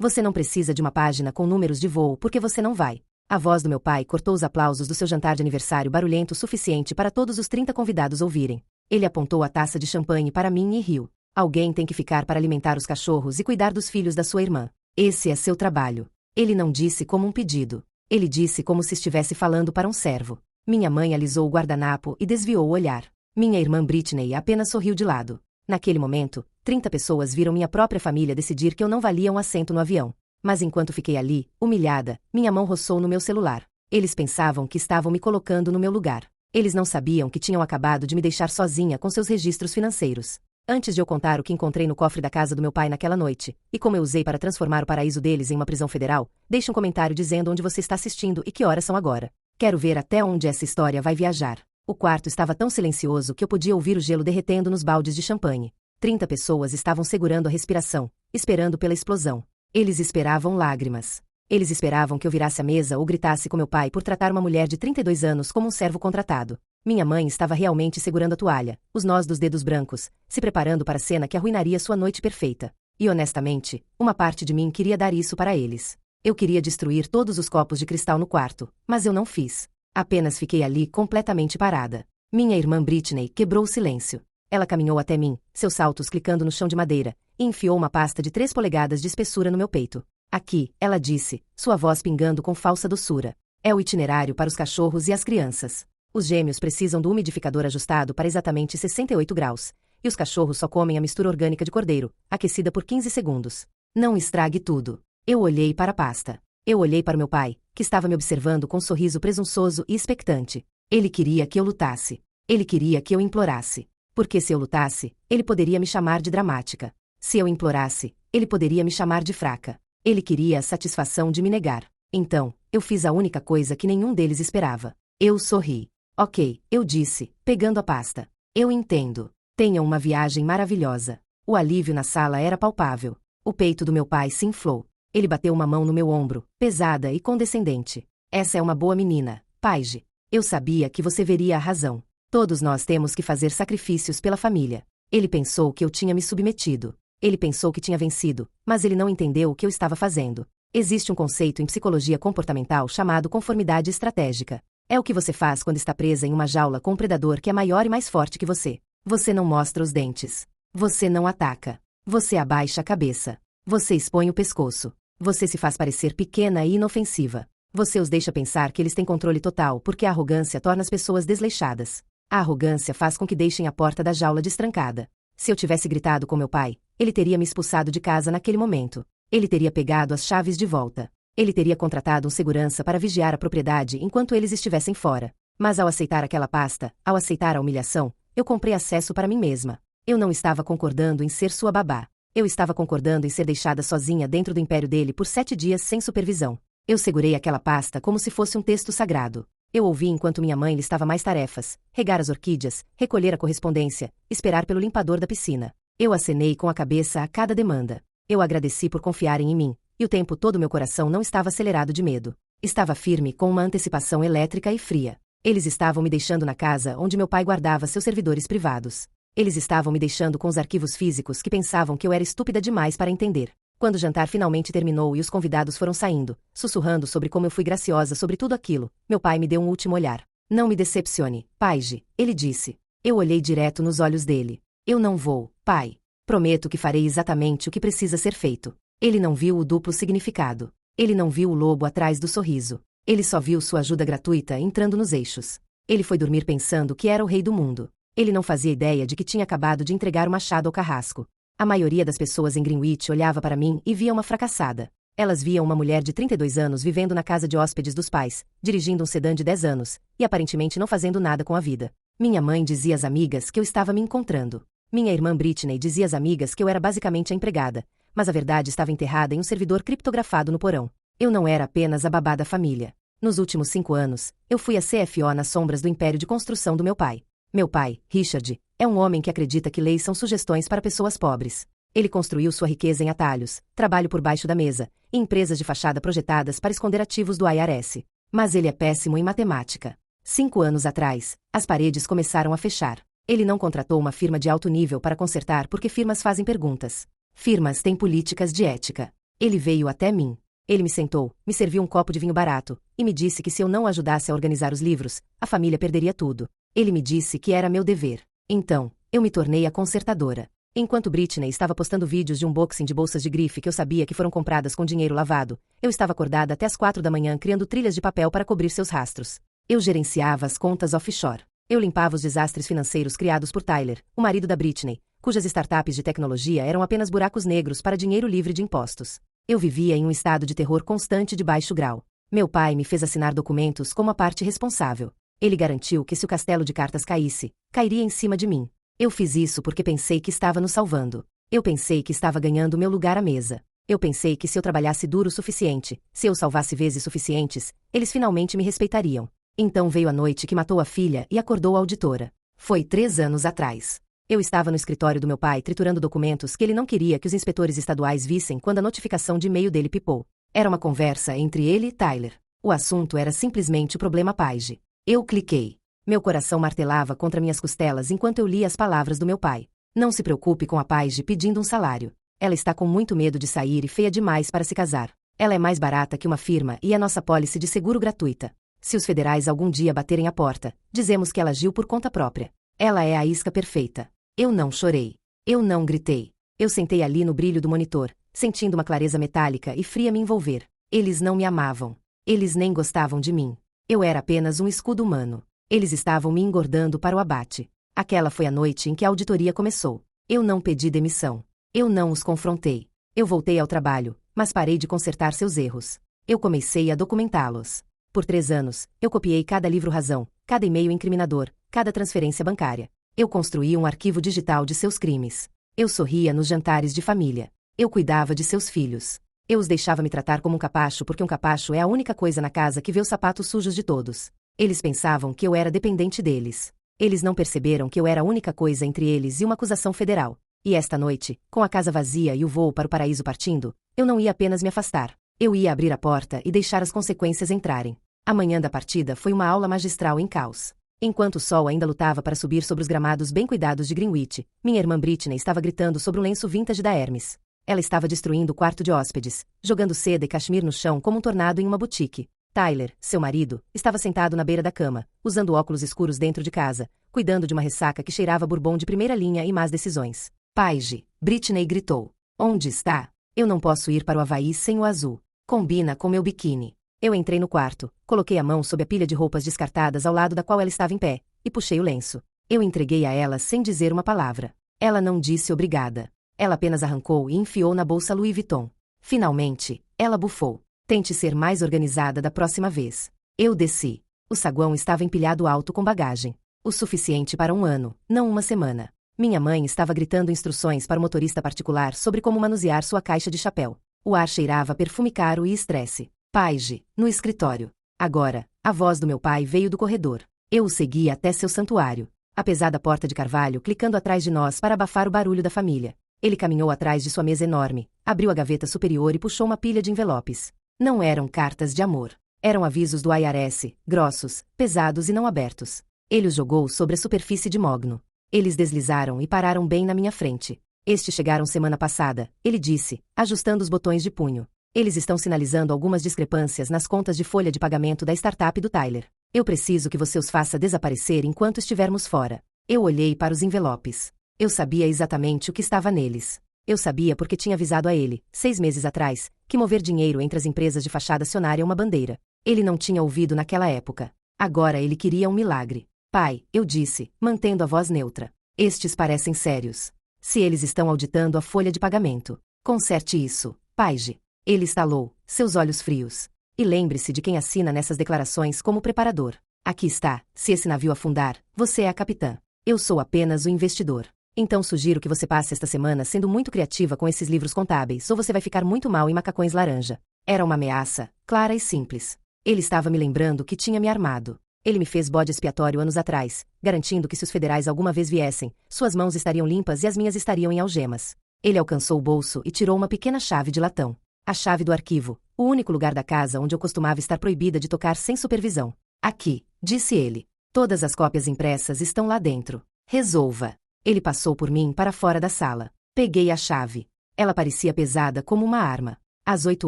Você não precisa de uma página com números de voo porque você não vai. A voz do meu pai cortou os aplausos do seu jantar de aniversário barulhento o suficiente para todos os 30 convidados ouvirem. Ele apontou a taça de champanhe para mim e riu. Alguém tem que ficar para alimentar os cachorros e cuidar dos filhos da sua irmã. Esse é seu trabalho. Ele não disse como um pedido. Ele disse como se estivesse falando para um servo. Minha mãe alisou o guardanapo e desviou o olhar. Minha irmã Britney apenas sorriu de lado. Naquele momento, 30 pessoas viram minha própria família decidir que eu não valia um assento no avião. Mas enquanto fiquei ali, humilhada, minha mão roçou no meu celular. Eles pensavam que estavam me colocando no meu lugar. Eles não sabiam que tinham acabado de me deixar sozinha com seus registros financeiros. Antes de eu contar o que encontrei no cofre da casa do meu pai naquela noite, e como eu usei para transformar o paraíso deles em uma prisão federal, deixe um comentário dizendo onde você está assistindo e que horas são agora. Quero ver até onde essa história vai viajar. O quarto estava tão silencioso que eu podia ouvir o gelo derretendo nos baldes de champanhe. 30 pessoas estavam segurando a respiração, esperando pela explosão. Eles esperavam lágrimas. Eles esperavam que eu virasse a mesa ou gritasse com meu pai por tratar uma mulher de 32 anos como um servo contratado. Minha mãe estava realmente segurando a toalha, os nós dos dedos brancos, se preparando para a cena que arruinaria sua noite perfeita. E honestamente, uma parte de mim queria dar isso para eles. Eu queria destruir todos os copos de cristal no quarto, mas eu não fiz. Apenas fiquei ali completamente parada. Minha irmã Britney quebrou o silêncio. Ela caminhou até mim, seus saltos clicando no chão de madeira, e enfiou uma pasta de 3 polegadas de espessura no meu peito. Aqui, ela disse, sua voz pingando com falsa doçura. É o itinerário para os cachorros e as crianças. Os gêmeos precisam do umidificador ajustado para exatamente 68 graus, e os cachorros só comem a mistura orgânica de cordeiro, aquecida por 15 segundos. Não estrague tudo. Eu olhei para a pasta. Eu olhei para meu pai, que estava me observando com um sorriso presunçoso e expectante. Ele queria que eu lutasse. Ele queria que eu implorasse. Porque se eu lutasse, ele poderia me chamar de dramática. Se eu implorasse, ele poderia me chamar de fraca. Ele queria a satisfação de me negar. Então, eu fiz a única coisa que nenhum deles esperava. Eu sorri. Ok, eu disse, pegando a pasta. Eu entendo. Tenham uma viagem maravilhosa. O alívio na sala era palpável. O peito do meu pai se inflou. Ele bateu uma mão no meu ombro, pesada e condescendente. Essa é uma boa menina, Paige. Eu sabia que você veria a razão. Todos nós temos que fazer sacrifícios pela família. Ele pensou que eu tinha me submetido. Ele pensou que tinha vencido, mas ele não entendeu o que eu estava fazendo. Existe um conceito em psicologia comportamental chamado conformidade estratégica. É o que você faz quando está presa em uma jaula com um predador que é maior e mais forte que você. Você não mostra os dentes. Você não ataca. Você abaixa a cabeça. Você expõe o pescoço. Você se faz parecer pequena e inofensiva. Você os deixa pensar que eles têm controle total porque a arrogância torna as pessoas desleixadas. A arrogância faz com que deixem a porta da jaula destrancada. Se eu tivesse gritado com meu pai, ele teria me expulsado de casa naquele momento. Ele teria pegado as chaves de volta. Ele teria contratado um segurança para vigiar a propriedade enquanto eles estivessem fora. Mas ao aceitar aquela pasta, ao aceitar a humilhação, eu comprei acesso para mim mesma. Eu não estava concordando em ser sua babá. Eu estava concordando em ser deixada sozinha dentro do império dele por 7 dias sem supervisão. Eu segurei aquela pasta como se fosse um texto sagrado. Eu ouvi enquanto minha mãe listava mais tarefas: regar as orquídeas, recolher a correspondência, esperar pelo limpador da piscina. Eu acenei com a cabeça a cada demanda. Eu agradeci por confiarem em mim, e o tempo todo meu coração não estava acelerado de medo. Estava firme com uma antecipação elétrica e fria. Eles estavam me deixando na casa onde meu pai guardava seus servidores privados. Eles estavam me deixando com os arquivos físicos que pensavam que eu era estúpida demais para entender. Quando o jantar finalmente terminou e os convidados foram saindo, sussurrando sobre como eu fui graciosa sobre tudo aquilo, meu pai me deu um último olhar. Não me decepcione, Paige, ele disse. Eu olhei direto nos olhos dele. Eu não vou, pai. Prometo que farei exatamente o que precisa ser feito. Ele não viu o duplo significado. Ele não viu o lobo atrás do sorriso. Ele só viu sua ajuda gratuita entrando nos eixos. Ele foi dormir pensando que era o rei do mundo. Ele não fazia ideia de que tinha acabado de entregar o machado ao carrasco. A maioria das pessoas em Greenwich olhava para mim e via uma fracassada. Elas viam uma mulher de 32 anos vivendo na casa de hóspedes dos pais, dirigindo um sedã de 10 anos, e aparentemente não fazendo nada com a vida. Minha mãe dizia às amigas que eu estava me encontrando. Minha irmã Britney dizia às amigas que eu era basicamente a empregada, mas a verdade estava enterrada em um servidor criptografado no porão. Eu não era apenas a babá da família. Nos últimos 5 anos, eu fui a CFO nas sombras do império de construção do meu pai. Meu pai, Richard, é um homem que acredita que leis são sugestões para pessoas pobres. Ele construiu sua riqueza em atalhos, trabalho por baixo da mesa, e empresas de fachada projetadas para esconder ativos do IRS. Mas ele é péssimo em matemática. 5 anos atrás, as paredes começaram a fechar. Ele não contratou uma firma de alto nível para consertar porque firmas fazem perguntas. Firmas têm políticas de ética. Ele veio até mim. Ele me sentou, me serviu um copo de vinho barato, e me disse que se eu não o ajudasse a organizar os livros, a família perderia tudo. Ele me disse que era meu dever. Então, eu me tornei a consertadora. Enquanto Britney estava postando vídeos de unboxing de bolsas de grife que eu sabia que foram compradas com dinheiro lavado, eu estava acordada até as 4 da manhã criando trilhas de papel para cobrir seus rastros. Eu gerenciava as contas offshore. Eu limpava os desastres financeiros criados por Tyler, o marido da Britney, cujas startups de tecnologia eram apenas buracos negros para dinheiro livre de impostos. Eu vivia em um estado de terror constante de baixo grau. Meu pai me fez assinar documentos como a parte responsável. Ele garantiu que se o castelo de cartas caísse, cairia em cima de mim. Eu fiz isso porque pensei que estava nos salvando. Eu pensei que estava ganhando meu lugar à mesa. Eu pensei que se eu trabalhasse duro o suficiente, se eu salvasse vezes suficientes, eles finalmente me respeitariam. Então veio a noite que matou a filha e acordou a auditora. Foi 3 anos atrás. Eu estava no escritório do meu pai triturando documentos que ele não queria que os inspetores estaduais vissem quando a notificação de e-mail dele pipou. Era uma conversa entre ele e Tyler. O assunto era simplesmente o problema Paige. Eu cliquei. Meu coração martelava contra minhas costelas enquanto eu lia as palavras do meu pai. Não se preocupe com a Paige pedindo um salário. Ela está com muito medo de sair e feia demais para se casar. Ela é mais barata que uma firma e é nossa pólice de seguro gratuita. Se os federais algum dia baterem a porta, dizemos que ela agiu por conta própria. Ela é a isca perfeita. Eu não chorei. Eu não gritei. Eu sentei ali no brilho do monitor, sentindo uma clareza metálica e fria me envolver. Eles não me amavam. Eles nem gostavam de mim. Eu era apenas um escudo humano. Eles estavam me engordando para o abate. Aquela foi a noite em que a auditoria começou. Eu não pedi demissão. Eu não os confrontei. Eu voltei ao trabalho, mas parei de consertar seus erros. Eu comecei a documentá-los. Por 3 anos, eu copiei cada livro razão, cada e-mail incriminador, cada transferência bancária. Eu construí um arquivo digital de seus crimes. Eu sorria nos jantares de família. Eu cuidava de seus filhos. Eu os deixava me tratar como um capacho porque um capacho é a única coisa na casa que vê os sapatos sujos de todos. Eles pensavam que eu era dependente deles. Eles não perceberam que eu era a única coisa entre eles e uma acusação federal. E esta noite, com a casa vazia e o voo para o paraíso partindo, eu não ia apenas me afastar. Eu ia abrir a porta e deixar as consequências entrarem. A manhã da partida foi uma aula magistral em caos. Enquanto o sol ainda lutava para subir sobre os gramados bem cuidados de Greenwich, minha irmã Britney estava gritando sobre um lenço vintage da Hermes. Ela estava destruindo o quarto de hóspedes, jogando seda e cachemir no chão como um tornado em uma boutique. Tyler, seu marido, estava sentado na beira da cama, usando óculos escuros dentro de casa, cuidando de uma ressaca que cheirava bourbon de primeira linha e más decisões. Paige, Britney gritou. Onde está? Eu não posso ir para o Havaí sem o azul. Combina com meu biquíni. Eu entrei no quarto, coloquei a mão sob a pilha de roupas descartadas ao lado da qual ela estava em pé, e puxei o lenço. Eu entreguei a ela sem dizer uma palavra. Ela não disse obrigada. Ela apenas arrancou e enfiou na bolsa Louis Vuitton. Finalmente, ela bufou. Tente ser mais organizada da próxima vez. Eu desci. O saguão estava empilhado alto com bagagem. O suficiente para 1 ano, não uma semana. Minha mãe estava gritando instruções para o motorista particular sobre como manusear sua caixa de chapéu. O ar cheirava a perfume caro e estresse. Paige, no escritório. Agora, a voz do meu pai veio do corredor. Eu o segui até seu santuário. A pesada porta de carvalho clicando atrás de nós para abafar o barulho da família. Ele caminhou atrás de sua mesa enorme, abriu a gaveta superior e puxou uma pilha de envelopes. Não eram cartas de amor. Eram avisos do IRS, grossos, pesados e não abertos. Ele os jogou sobre a superfície de mogno. Eles deslizaram e pararam bem na minha frente. Estes chegaram semana passada, ele disse, ajustando os botões de punho. Eles estão sinalizando algumas discrepâncias nas contas de folha de pagamento da startup do Tyler. Eu preciso que você os faça desaparecer enquanto estivermos fora. Eu olhei para os envelopes. Eu sabia exatamente o que estava neles. Eu sabia porque tinha avisado a ele, 6 meses atrás, que mover dinheiro entre as empresas de fachada acionária é uma bandeira. Ele não tinha ouvido naquela época. Agora ele queria um milagre. Pai, eu disse, mantendo a voz neutra. Estes parecem sérios. Se eles estão auditando a folha de pagamento, conserte isso, Paige. Ele estalou, seus olhos frios. E lembre-se de quem assina nessas declarações como preparador. Aqui está, se esse navio afundar, você é a capitã. Eu sou apenas o investidor. Então sugiro que você passe esta semana sendo muito criativa com esses livros contábeis ou você vai ficar muito mal em macacões laranja. Era uma ameaça, clara e simples. Ele estava me lembrando que tinha me armado. Ele me fez bode expiatório anos atrás, garantindo que se os federais alguma vez viessem, suas mãos estariam limpas e as minhas estariam em algemas. Ele alcançou o bolso e tirou uma pequena chave de latão. A chave do arquivo, o único lugar da casa onde eu costumava estar proibida de tocar sem supervisão. Aqui, disse ele. Todas as cópias impressas estão lá dentro. Resolva. Ele passou por mim para fora da sala. Peguei a chave. Ela parecia pesada como uma arma. Às 8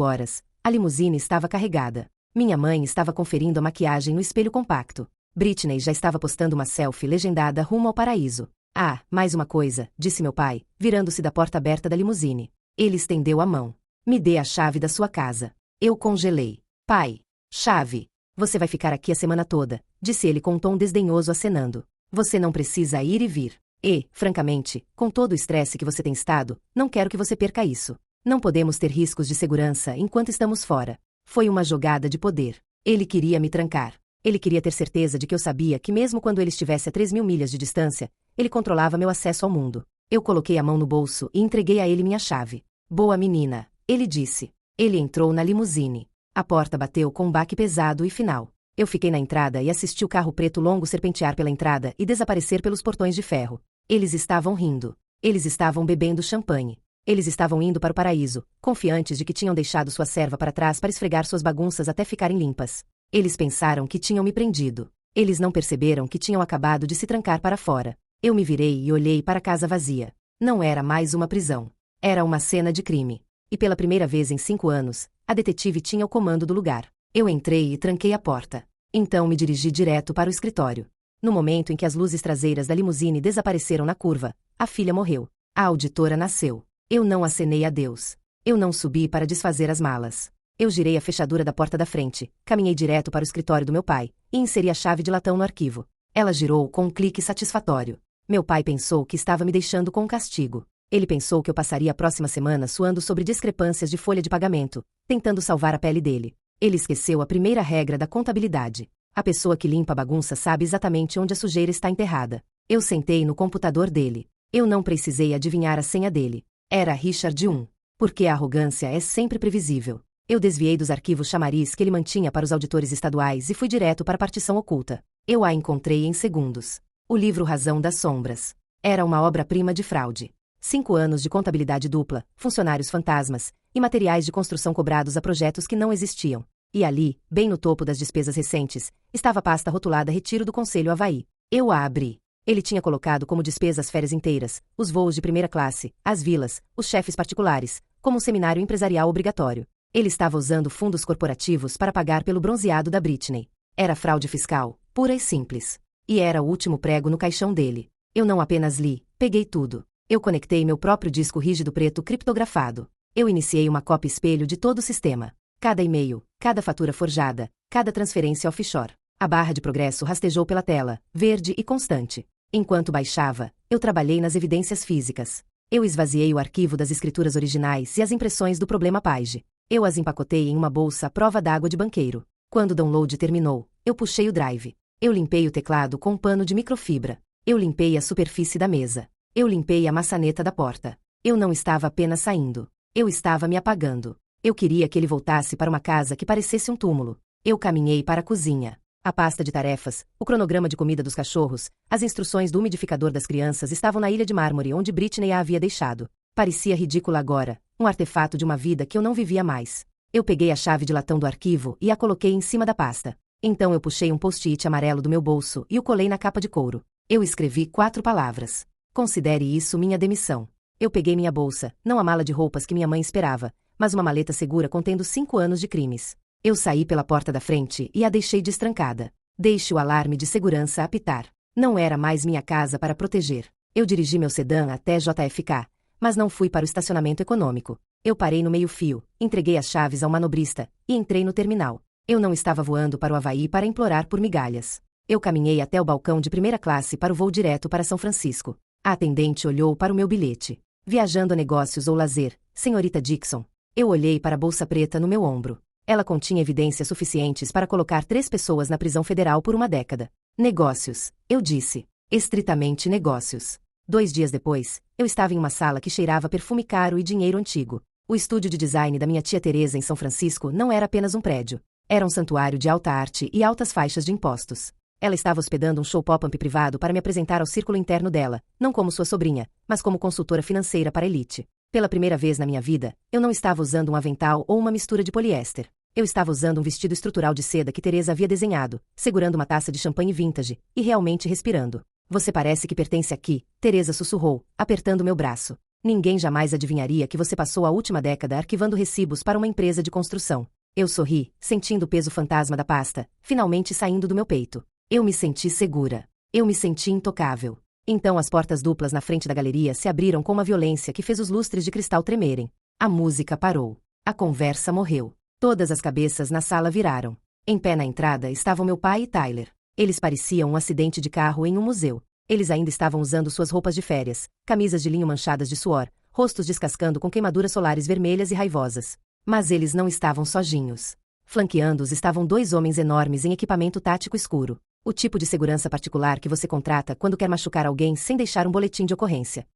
horas, a limusine estava carregada. Minha mãe estava conferindo a maquiagem no espelho compacto. Britney já estava postando uma selfie legendada rumo ao paraíso. Ah, mais uma coisa, disse meu pai, virando-se da porta aberta da limusine. Ele estendeu a mão. Me dê a chave da sua casa. Eu congelei. Pai. Chave. Você vai ficar aqui a semana toda, disse ele com um tom desdenhoso acenando. Você não precisa ir e vir. E, francamente, com todo o estresse que você tem estado, não quero que você perca isso. Não podemos ter riscos de segurança enquanto estamos fora. Foi uma jogada de poder. Ele queria me trancar. Ele queria ter certeza de que eu sabia que mesmo quando ele estivesse a 3.000 milhas de distância, ele controlava meu acesso ao mundo. Eu coloquei a mão no bolso e entreguei a ele minha chave. Boa menina, ele disse. Ele entrou na limusine. A porta bateu com um baque pesado e final. Eu fiquei na entrada e assisti o carro preto longo serpentear pela entrada e desaparecer pelos portões de ferro. Eles estavam rindo. Eles estavam bebendo champanhe. Eles estavam indo para o paraíso, confiantes de que tinham deixado sua serva para trás para esfregar suas bagunças até ficarem limpas. Eles pensaram que tinham me prendido. Eles não perceberam que tinham acabado de se trancar para fora. Eu me virei e olhei para a casa vazia. Não era mais uma prisão. Era uma cena de crime. E pela primeira vez em 5 anos, a detetive tinha o comando do lugar. Eu entrei e tranquei a porta. Então me dirigi direto para o escritório. No momento em que as luzes traseiras da limusine desapareceram na curva, a filha morreu. A auditora nasceu. Eu não acenei a Deus. Eu não subi para desfazer as malas. Eu girei a fechadura da porta da frente, caminhei direto para o escritório do meu pai, e inseri a chave de latão no arquivo. Ela girou com um clique satisfatório. Meu pai pensou que estava me deixando com um castigo. Ele pensou que eu passaria a próxima semana suando sobre discrepâncias de folha de pagamento, tentando salvar a pele dele. Ele esqueceu a primeira regra da contabilidade. A pessoa que limpa a bagunça sabe exatamente onde a sujeira está enterrada. Eu sentei no computador dele. Eu não precisei adivinhar a senha dele. Era Richard 1. Porque a arrogância é sempre previsível. Eu desviei dos arquivos chamariz que ele mantinha para os auditores estaduais e fui direto para a partição oculta. Eu a encontrei em segundos. O livro Razão das Sombras. Era uma obra-prima de fraude. 5 anos de contabilidade dupla, funcionários fantasmas, e materiais de construção cobrados a projetos que não existiam. E ali, bem no topo das despesas recentes, estava a pasta rotulada Retiro do Conselho Havaí. Eu a abri. Ele tinha colocado como despesa as férias inteiras, os voos de primeira classe, as vilas, os chefes particulares, como um seminário empresarial obrigatório. Ele estava usando fundos corporativos para pagar pelo bronzeado da Britney. Era fraude fiscal, pura e simples. E era o último prego no caixão dele. Eu não apenas li, peguei tudo. Eu conectei meu próprio disco rígido preto criptografado. Eu iniciei uma cópia espelho de todo o sistema. Cada e-mail, cada fatura forjada, cada transferência offshore. A barra de progresso rastejou pela tela, verde e constante. Enquanto baixava, eu trabalhei nas evidências físicas. Eu esvaziei o arquivo das escrituras originais e as impressões do problema Page. Eu as empacotei em uma bolsa à prova d'água de banqueiro. Quando o download terminou, eu puxei o drive. Eu limpei o teclado com um pano de microfibra. Eu limpei a superfície da mesa. Eu limpei a maçaneta da porta. Eu não estava apenas saindo. Eu estava me apagando. Eu queria que ele voltasse para uma casa que parecesse um túmulo. Eu caminhei para a cozinha. A pasta de tarefas, o cronograma de comida dos cachorros, as instruções do umidificador das crianças estavam na ilha de mármore onde Britney a havia deixado. Parecia ridícula agora, um artefato de uma vida que eu não vivia mais. Eu peguei a chave de latão do arquivo e a coloquei em cima da pasta. Então eu puxei um post-it amarelo do meu bolso e o colei na capa de couro. Eu escrevi 4 palavras. Considere isso minha demissão. Eu peguei minha bolsa, não a mala de roupas que minha mãe esperava, mas uma maleta segura contendo 5 anos de crimes. Eu saí pela porta da frente e a deixei destrancada. Deixe o alarme de segurança apitar. Não era mais minha casa para proteger. Eu dirigi meu sedã até JFK, mas não fui para o estacionamento econômico. Eu parei no meio-fio, entreguei as chaves ao manobrista e entrei no terminal. Eu não estava voando para o Havaí para implorar por migalhas. Eu caminhei até o balcão de primeira classe para o voo direto para São Francisco. A atendente olhou para o meu bilhete. Viajando a negócios ou lazer, senhorita Dixon. Eu olhei para a bolsa preta no meu ombro. Ela continha evidências suficientes para colocar 3 pessoas na prisão federal por uma década. Negócios, eu disse. Estritamente negócios. 2 dias depois, eu estava em uma sala que cheirava perfume caro e dinheiro antigo. O estúdio de design da minha tia Teresa em São Francisco não era apenas um prédio. Era um santuário de alta arte e altas faixas de impostos. Ela estava hospedando um show pop-up privado para me apresentar ao círculo interno dela, não como sua sobrinha, mas como consultora financeira para a elite. Pela primeira vez na minha vida, eu não estava usando um avental ou uma mistura de poliéster. Eu estava usando um vestido estrutural de seda que Teresa havia desenhado, segurando uma taça de champanhe vintage, e realmente respirando. Você parece que pertence aqui, Teresa sussurrou, apertando meu braço. Ninguém jamais adivinharia que você passou a última década arquivando recibos para uma empresa de construção. Eu sorri, sentindo o peso fantasma da pasta, finalmente saindo do meu peito. Eu me senti segura. Eu me senti intocável. Então as portas duplas na frente da galeria se abriram com uma violência que fez os lustres de cristal tremerem. A música parou. A conversa morreu. Todas as cabeças na sala viraram. Em pé na entrada estavam meu pai e Tyler. Eles pareciam um acidente de carro em um museu. Eles ainda estavam usando suas roupas de férias, camisas de linho manchadas de suor, rostos descascando com queimaduras solares vermelhas e raivosas. Mas eles não estavam sozinhos. Flanqueando-os estavam dois homens enormes em equipamento tático escuro. O tipo de segurança particular que você contrata quando quer machucar alguém sem deixar um boletim de ocorrência.